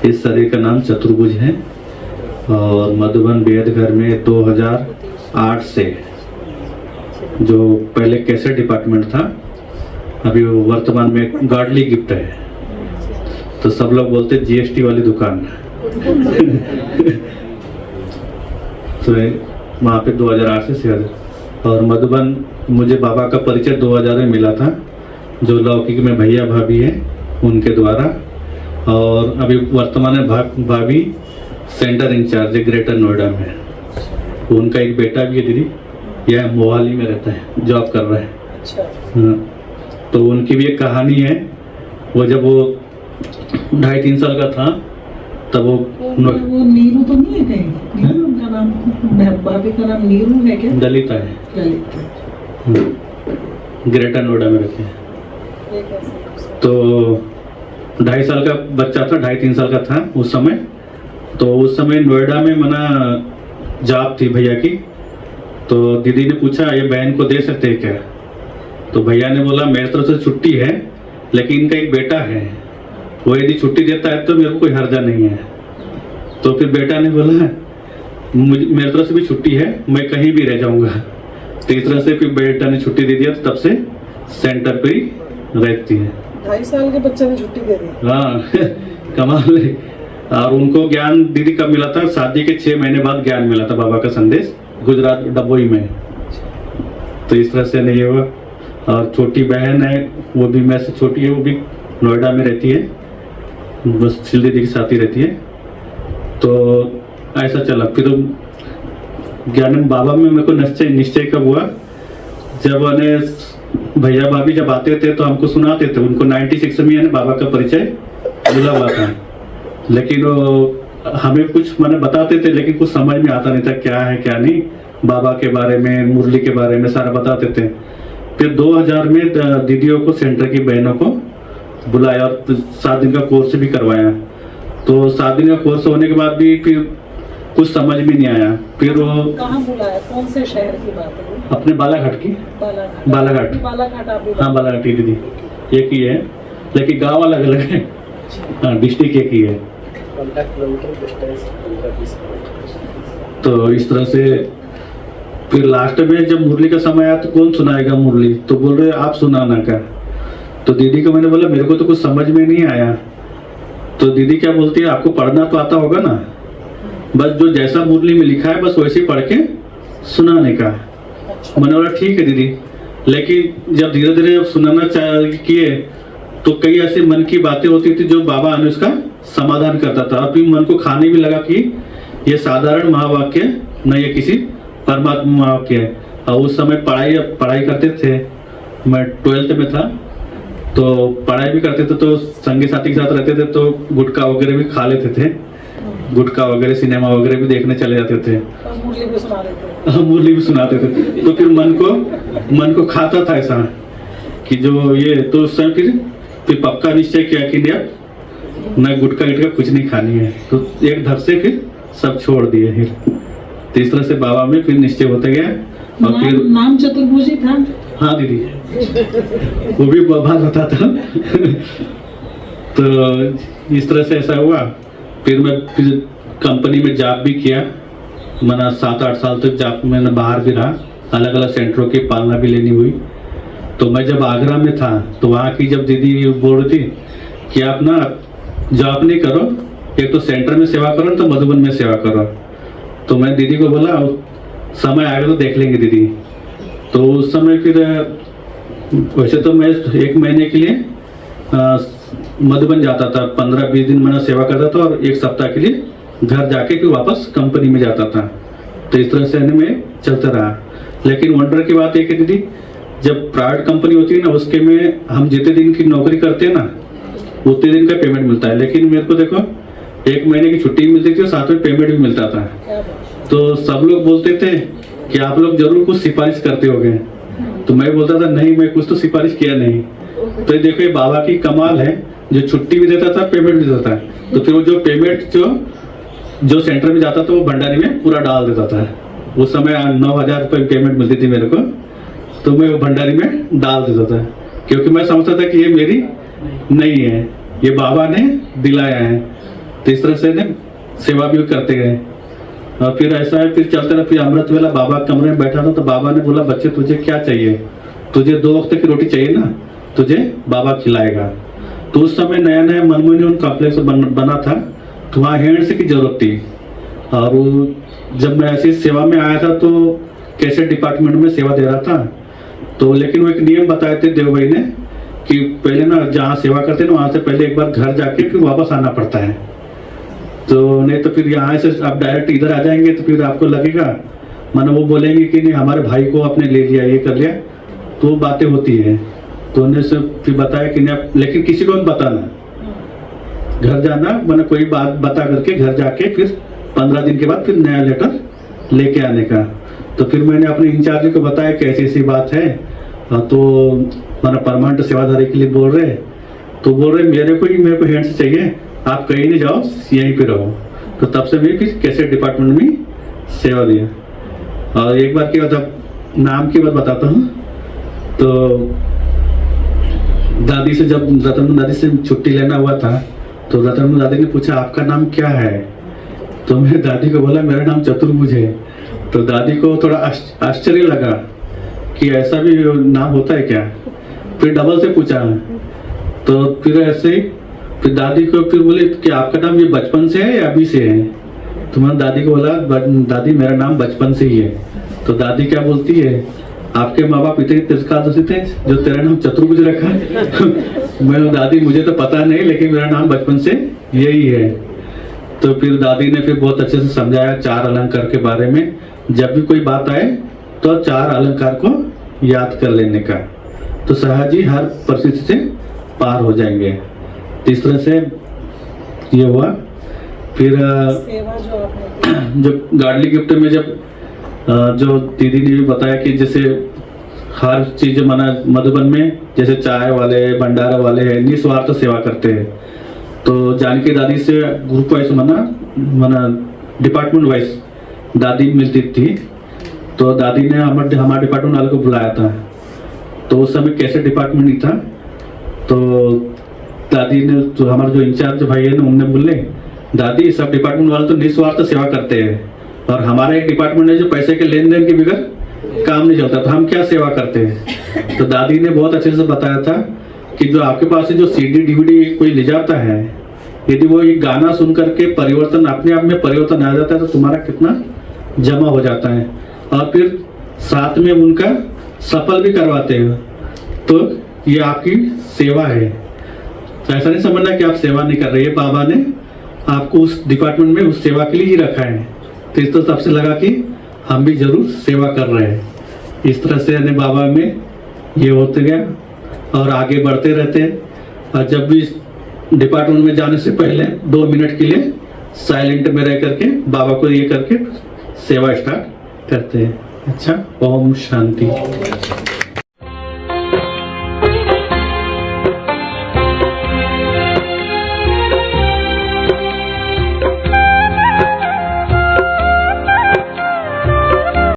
इस शरीर का नाम चतुर्भुज है और मधुबन बेहद में 2008 से जो पहले कैसेट डिपार्टमेंट था, अभी वो वर्तमान में गार्डली गिफ्ट है। तो सब लोग बोलते जीएसटी वाली दुकान। तो वहाँ पे 2008 से शेयर। और मधुबन मुझे बाबा का परिचय 2000 में मिला था, जो लौकिक में भैया भाभी है उनके द्वारा। और अभी वर्तमान में भाभी सेंटर इंचार्ज है ग्रेटर नोएडा में। उनका एक बेटा भी है दीदी, यह मोहाली में रहता है, जॉब कर रहा है। हाँ, तो उनकी भी एक कहानी है। वो जब वो 2.5-3 साल का था तब वो नीरू तो नहीं है कहीं? नीरू उनका नाम, भाभी का नाम नीरू है क्या? दलिता है, ग्रेटर नोएडा में रहते हैं। तो 2.5 साल का बच्चा था, 2.5-3 साल का था उस समय। तो उस समय नोएडा में मना जॉब थी भैया की। तो दीदी ने पूछा ये बहन को दे सकते हैं क्या? तो भैया ने बोला मेरे तरफ से छुट्टी है, लेकिन इनका एक बेटा है, वो यदि छुट्टी देता है तो मेरे को कोई हर्जा नहीं है। तो फिर बेटा ने बोला मेरे तरफ से भी छुट्टी है, मैं कहीं भी रह जाऊंगा। तो इस तरह से फिर बेटा ने छुट्टी दे दिया, तो तब से सेंटर पे ही रहती है। 2.5 साल के बच्चे ने छुट्टी दे दी। हाँ कमाल है। और उनको ज्ञान दीदी कब मिला था? शादी के 6 महीने बाद ज्ञान मिला था बाबा का संदेश, गुजरात डबोई में। तो इस तरह से नहीं हुआ। और छोटी बहन है, वो भी मैं से छोटी है, वो भी नोएडा में रहती है, बस शिल दीदी के साथ ही रहती है। तो ऐसा चला। फिर ज्ञान बाबा में मेरे को निश्चय कब हुआ? जब भैया भाभी जब आते थे तो हमको सुनाते थे। उनको 96 में बाबा का परिचय मिला हुआ था, लेकिन वो हमें कुछ मैंने बताते थे, लेकिन कुछ समझ में आता नहीं था क्या है क्या नहीं। बाबा के बारे में, मुरली के बारे में सारा बताते थे। फिर 2000 में दीदियों को, सेंटर की बहनों को बुलाया और 7 दिन का कोर्स भी करवाया। तो 7 दिन का कोर्स होने के बाद भी फिर कुछ समझ में नहीं आया। फिर वो कहाँ बुलाया? कौन से शहर की बात है? अपने बालाघाट की। बालाघाट हाँ, बालाघाट की दीदी एक ही है, लेकिन गाँव अलग अलग है। हाँ, डिस्ट्रिक्ट एक ही है। तो इस तरह से फिर लास्ट में जब मुरली का समय आया तो कौन सुनाएगा मुरली? तो बोल रहे आप सुनाना का। तो दीदी को मैंने बोला मेरे को तो कुछ समझ में नहीं आया। तो दीदी क्या बोलती है, आपको पढ़ना तो आता होगा ना, बस जो जैसा मुरली में लिखा है बस वैसे ही पढ़ के सुनाने का। मैंने बोला ठीक है दीदी। लेकिन जब धीरे धीरे सुनाना किए तो कई ऐसे मन की बातें होती थी जो बाबा ने उसका समाधान करता था। और फिर मन को खाने भी लगा कि ये साधारण महावाक्य न, ये किसी परमात्मा महावाक्य है। और उस समय पढ़ाई करते थे, मैं 12th में था, तो पढ़ाई भी करते थे। तो संगी साथी के साथ रहते थे तो गुटखा वगैरह भी खा लेते थे, गुटखा वगैरह, सिनेमा वगैरह भी देखने चले जाते थे, मुरली भी सुनाते थे। तो फिर मन को खाता था ऐसा कि जो ये, तो उस समय फिर पक्का निश्चय किया कि न गुटखा गिटखा कुछ नहीं खानी है। तो एक धर से फिर सब छोड़ दिए। फिर तो इस तरह से बाबा में फिर निश्चय होते गया। और फिर नाम चतुर्भुजी था। हाँ दीदी, वो भी बाबा होता था। तो इस तरह से ऐसा हुआ। फिर मैं कंपनी में जॉब भी किया, मैंने 7-8 साल तक जॉब मैंने बाहर भी रहा, अलग अलग सेंटरों की पालना भी लेनी हुई। तो मैं जब आगरा में था तो वहाँ की जब दीदी बोल रही थी कि आप ना जॉब नहीं करो, एक तो सेंटर में सेवा करो तो मधुबन में सेवा करो। तो मैं दीदी को बोला समय आएगा तो देख लेंगे दीदी। तो उस समय फिर वैसे तो मैं 1 महीने के लिए मधुबन जाता था, 15-20 दिन मैंने सेवा करता था और 1 सप्ताह के लिए घर जाके फिर वापस कंपनी में जाता था। तो इस तरह से में चलता रहा। लेकिन वंडर की बात एक है दीदी, जब प्राइवेट कंपनी होती है ना, उसके में हम जितने दिन की नौकरी करते हैं ना उतने दिन का पेमेंट मिलता है। लेकिन मेरे को देखो 1 महीने की छुट्टी मिलती थी और साथ में पेमेंट भी मिलता था। तो सब लोग बोलते थे कि आप लोग जरूर कुछ सिफारिश करते होंगे। तो मैं बोलता था नहीं, मैं कुछ तो सिफारिश किया नहीं। तो देखो ये बाबा की कमाल है, जो छुट्टी भी देता था पेमेंट भी देता था। तो फिर वो जो पेमेंट जो सेंटर में जाता था वो भंडारी में पूरा डाल देता था। उस समय 9,000 रुपये पेमेंट मिलती थी मेरे को, तो मैं वो भंडारी में डाल देता था, क्योंकि मैं समझता था कि ये मेरी नहीं है, ये बाबा ने दिलाया है। तो इस तरह से ने सेवा भी करते गए। और फिर ऐसा है, फिर चलते रहे। फिर अमृत वेला बाबा कमरे में बैठा था तो बाबा ने बोला, बच्चे तुझे क्या चाहिए? तुझे 2 वक्त की रोटी चाहिए ना, तुझे बाबा खिलाएगा। तो उस समय नया नया मनमोहन कॉम्प्लेक्स बना था, तो वहाँ हैंड्स की जरूरत थी। और वो जब मैं ऐसी सेवा में आया था तो कैसे डिपार्टमेंट में सेवा दे रहा था, तो लेकिन वो एक नियम बताए थे देव भाई ने कि पहले ना जहाँ सेवा करते हैं ना वहाँ से पहले एक बार घर जाके फिर वापस आना पड़ता है। तो नहीं तो फिर यहाँ से आप डायरेक्ट इधर आ जाएंगे तो फिर आपको लगेगा, मानो वो बोलेंगे कि नहीं हमारे भाई को आपने ले लिया, ये कर लिया, तो वो बातें होती है। तो उन्हें से फिर बताया कि नहीं, लेकिन किसी को भी बताना, घर जाना, मैंने कोई बात बता करके घर जाके फिर 15 दिन के बाद फिर नया लेटर लेके आने का। तो फिर मैंने अपने इंचार्ज को बताया कि ऐसी ऐसी बात है, तो मैंने परमानेंट सेवाधारी के लिए बोल रहे, तो बोल रहे मेरे को हैंड्स चाहिए, आप कहीं नहीं जाओ, यहीं पे रहो। तो तब से मैं फिर कैसे डिपार्टमेंट में सेवा दिया। और एक बार की बात, नाम की बात बताता हूँ। तो दादी से जब रतन दादी से छुट्टी लेना हुआ था तो रतन दादी ने पूछा आपका नाम क्या है? तो मैं दादी को बोला मेरा नाम चतुर्भुज है। तो दादी को थोड़ा आश्चर्य लगा कि ऐसा भी नाम होता है क्या। फिर डबल से पूछा, तो फिर ऐसे ही फिर दादी को फिर बोले कि आपका नाम ये बचपन से है या अभी से है? तो मैंने दादी को बोला दादी मेरा नाम बचपन से ही है। तो दादी क्या बोलती है, आपके माँ बाप इतने तिरस्कारदर्शी थे जो तेरा नाम चतुर्भुज रखा है? मैं दादी मुझे तो पता नहीं, लेकिन मेरा नाम बचपन से यही है। तो फिर दादी ने फिर बहुत अच्छे से समझाया 4 अलंकार के बारे में। जब भी कोई बात आए तो 4 अलंकार को याद कर लेने का, तो सहज ही हर परिस्थिति से पार हो जाएंगे। इस तरह से ये हुआ। फिर सेवा जो आपने जो गार्डली गिफ्ट में जब जो दीदी ने भी बताया कि जैसे हर चीज माना मधुबन में जैसे चाय वाले भंडारा वाले निस्वार्थ सेवा करते हैं, तो जानकी दादी से ग्रुप वाइज माना डिपार्टमेंट वाइज दादी मिलती थी। तो दादी ने हमारे डिपार्टमेंट वाले को बुलाया था, तो उस समय कैसे डिपार्टमेंट नहीं था। तो दादी ने तो हमारे जो इंचार्ज भाई है ना उनने बोले दादी सब डिपार्टमेंट वाले तो निस्वार्थ सेवा करते हैं, और हमारा एक डिपार्टमेंट है जो पैसे के लेन देन के बगैर काम नहीं चलता, तो हम क्या सेवा करते हैं। तो दादी ने बहुत अच्छे से बताया था कि जो आपके पास से जो CD DVD कोई ले जाता है, यदि वो एक गाना सुन करके परिवर्तन अपने आप में परिवर्तन आ जाता है तो तुम्हारा कितना जमा हो जाता है, और फिर साथ में उनका सफल भी करवाते हैं, तो ये आपकी सेवा है। तो ऐसा नहीं समझना कि आप सेवा नहीं कर रहे हैं, बाबा ने आपको उस डिपार्टमेंट में उस सेवा के लिए ही रखा है। तो इस तरह सबसे लगा कि हम भी जरूर सेवा कर रहे हैं। इस तरह से बाबा में ये होते गया और आगे बढ़ते रहते हैं। और जब भी डिपार्टमेंट में जाने से पहले 2 मिनट के लिए साइलेंट में रह करके बाबा को ये करके सेवा स्टार्ट करते हैं। अच्छा, ओम शांति।